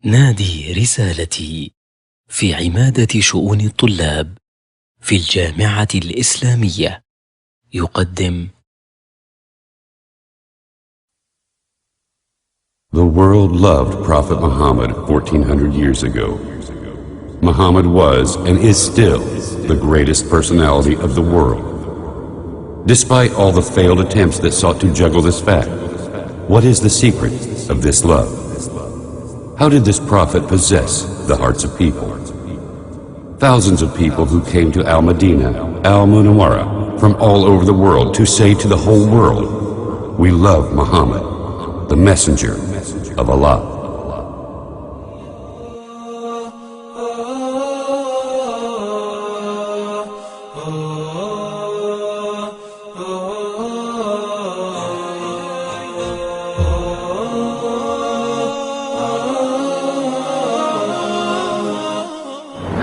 نادي رسالتي في عمادة شؤون الطلاب في الجامعة الإسلامية يقدم The world loved Prophet Muhammad 1400 years ago. Muhammad was and is still the greatest personality of the world. Despite all the failed attempts that sought to juggle this fact, what is the secret of this love? How did this prophet possess the hearts of people? Thousands of people who came to Al-Madinah, Al-Munawwara, from all over the world to say to the whole world, we love Muhammad, the messenger of Allah.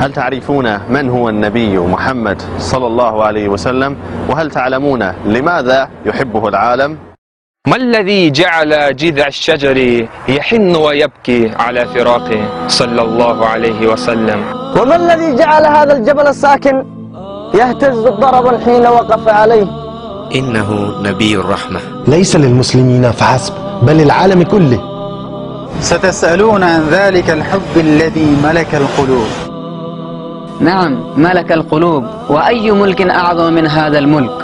هل تعرفون من هو النبي محمد صلى الله عليه وسلم؟ وهل تعلمون لماذا يحبه العالم؟ ما الذي جعل جذع الشجر يحن ويبكي على فراقه صلى الله عليه وسلم؟ وما الذي جعل هذا الجبل الساكن يهتز ضربا حين وقف عليه؟ إنه نبي الرحمة. ليس للمسلمين فحسب بل للعالم كله. ستسألون عن ذلك الحب الذي ملك القلوب. نعم ملك القلوب، وأي ملك أعظم من هذا الملك؟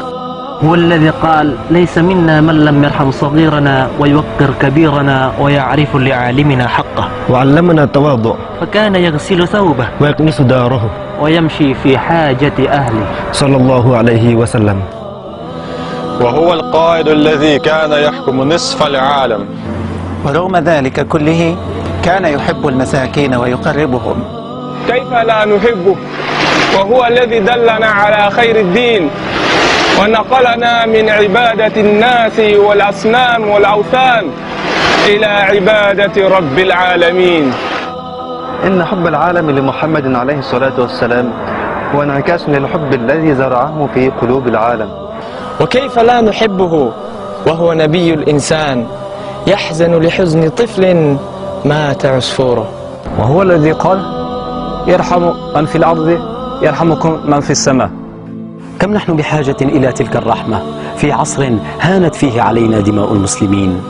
هو الذي قال ليس منا من لم يرحم صغيرنا ويوقر كبيرنا ويعرف لعالمنا حقه، وعلمنا التواضع فكان يغسل ثوبه ويكنس داره ويمشي في حاجة أهله صلى الله عليه وسلم. وهو القائد الذي كان يحكم نصف العالم، ورغم ذلك كله كان يحب المساكين ويقربهم. كيف لا نحبه وهو الذي دلنا على خير الدين ونقلنا من عبادة الناس والأصنام والأوثان إلى عبادة رب العالمين. إن حب العالم لمحمد عليه الصلاة والسلام هو انعكاس للحب الذي زرعه في قلوب العالم. وكيف لا نحبه وهو نبي الإنسان يحزن لحزن طفل مات عصفوره، وهو الذي قال يرحم من في الأرض يرحمكم من في السماء. كم نحن بحاجة إلى تلك الرحمة في عصر هانت فيه علينا دماء المسلمين.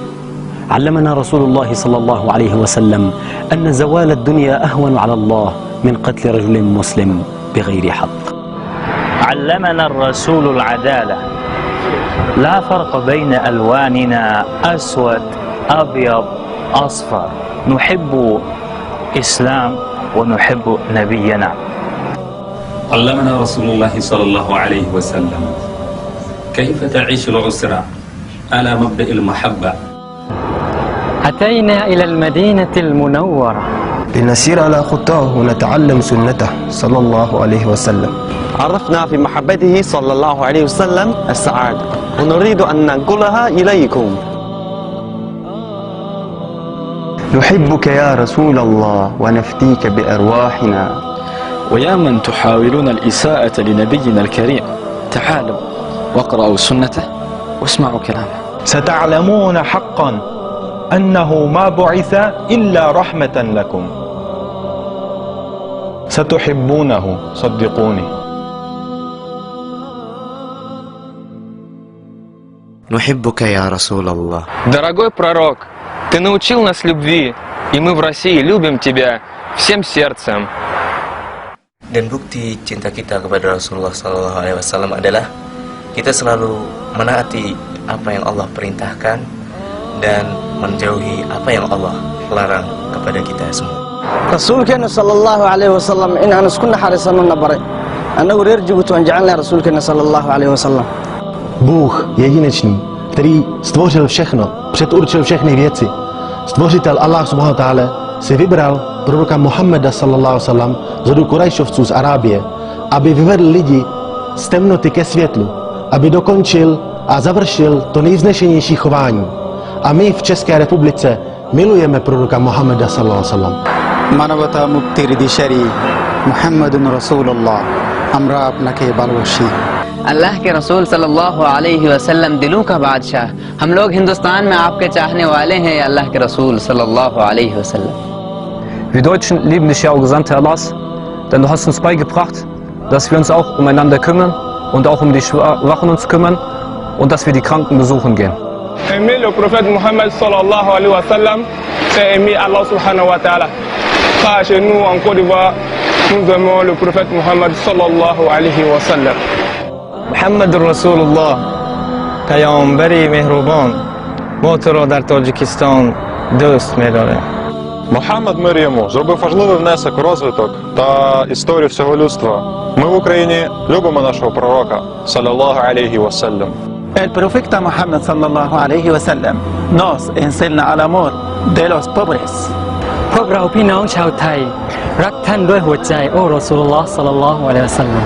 علمنا رسول الله صلى الله عليه وسلم أن زوال الدنيا أهون على الله من قتل رجل مسلم بغير حق. علمنا الرسول العدالة، لا فرق بين ألواننا أسود أبيض أصفر، نحب إسلام ونحب نبينا. علمنا رسول الله صلى الله عليه وسلم كيف تعيش العسرة على مبدأ المحبة. أتينا إلى المدينة المنورة لنسير على خطاه ونتعلم سنته صلى الله عليه وسلم. عرفنا في محبته صلى الله عليه وسلم السعادة، ونريد أن ننقلها إليكم. نحبك يا رسول الله ونفديك بأرواحنا. ويا من تحاولون الإساءة لنبينا الكريم، تعالوا واقرأوا سنته واسمعوا كلامه. ستعلمون حقا أنه ما بعث إلا رحمة لكم، ستحبونه صدقوني. نحبك يا رسول الله. Дорогой пророк, ты научил нас любви, и мы в России любим тебя всем сердцем. Dan bukti cinta kita kepada Rasulullah SAW adalah kita selalu menaati apa yang Allah perintahkan dan menjauhi apa yang Allah larang kepada kita semua. Rasulkeena sallallahu alaihi wasallam in aan isku naxariisano nabare anagu reer Djibouti waan jecelnahay Rasulkeena sallallahu alaihi wasallam. Bůh jedinečný, který stvořil všechno, předurčil všechny věci, stvořitel Allah subhanahu wa ta'ala si vybral proroka Muhammada sallallahu alaihi wasallam z rodu Kurajšovců z Arábie, aby vyvedl lidi z temnoty ke světlu, aby dokončil a završil to nejvznešenější chování. A my v České republice milujeme proroka Muhammada sallallahu alaihi wasallam. মানবতা মুক্তির দিশারি মুহাম্মাদুর রাসূলুল্লাহ, আমরা আপনাকে ভালোবাসি। अल्लाह के रसूल सल्लल्लाहु अलैहि वसल्लम दिलों का बादशाह, हम लोग हिंदुस्तान में आपके चाहने वाले हैं अल्लाह के रसूल सल्लल्लाहु अलैहि वसल्लम। Wir Deutschen lieben dich ja, o Gesandter Allahs, denn du hast uns beigebracht, dass wir uns auch umeinander kümmern und auch um die Schwachen uns kümmern und dass wir die Kranken besuchen gehen. Aimer le prophète Mohammed sallallahu alayhi wa sallam, c'est aimer Allah subhanahu wa ta'ala. Car chez nous en Côte d'Ivoire, nous aimons le prophète Mohammed sallallahu alayhi wa sallam. محمد رسول الله پیامبری مهربان ما تو را در تاجیکستان دوست می‌داریم. Мухаммад мир йому зробив важливий внесок у розвиток та історію всього людства. Ми в Україні любимо нашого пророка, саллаллаху алейхи вассалям. El profeta Muhammad sallallahu alayhi wa sallam nos enseña al amor de los pobres. พวกเราพี่น้องชาวไทยรักท่านด้วยหัวใจโอ้รอซูลุลลอฮ์ศ็อลลัลลอฮุอะลัยฮิวะซัลลัม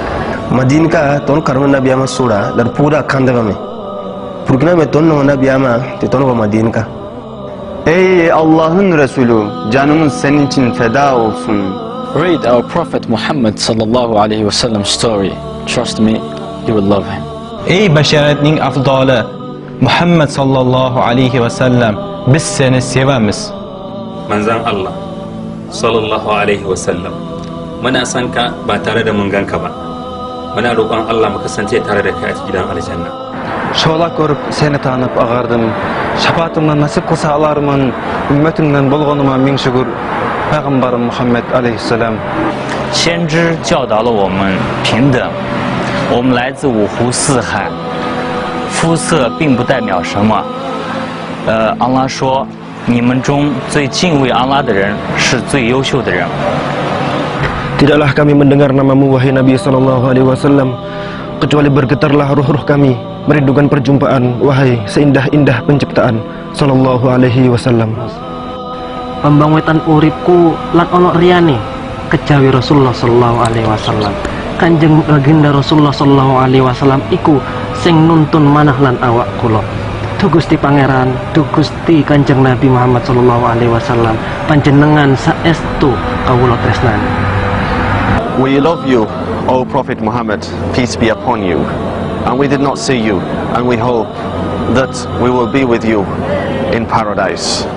Madina ka ton karma nabi ama sura dar pura kanda me Purkina me ton nabi ama te ton ko Madina ka Ey Allah'ın Resulü, canımız senin için feda olsun. Read our Prophet Muhammad sallallahu aleyhi ve sellem story. Trust me, you will love him. Ey beşeretning afdali Muhammad sallallahu aleyhi ve sellem, biz seni sevamiz. Manzan Allah sallallahu alaihi wasallam, muna san ka ba tare da mun ganka ba. Muna roƙon Allah mu kasance tare da kai a gidan aljanna. Şolak görüp seni tanıp ağardım. Şafaatımdan nasip kılsa alarmın. Ümmetimden bolğanıma min şükür. Peygamberim Muhammed aleyhisselam. 先知教导了我们平等，我们来自五湖四海，肤色并不代表什么。安拉说，你们中最敬畏安拉的人是最优秀的人。 Tidaklah kami mendengar namamu wahai Nabi sallallahu alaihi wasallam kecuali bergetarlah ruh-ruh kami merindukan perjumpaan wahai seindah-indah penciptaan sallallahu alaihi wasallam. Pembangwitan uripku lan ono riyane kejawi Rasulullah sallallahu alaihi wasallam. Kanjeng legenda Rasulullah sallallahu alaihi wasallam iku sing nuntun manah lan awak kula. Tu Gusti Pangeran, tu Gusti Kanjeng Nabi Muhammad sallallahu alaihi wasallam, panjenengan saestu kawula tresnani. We love you, O Prophet Muhammad, peace be upon you. And we did not see you, and we hope that we will be with you in paradise.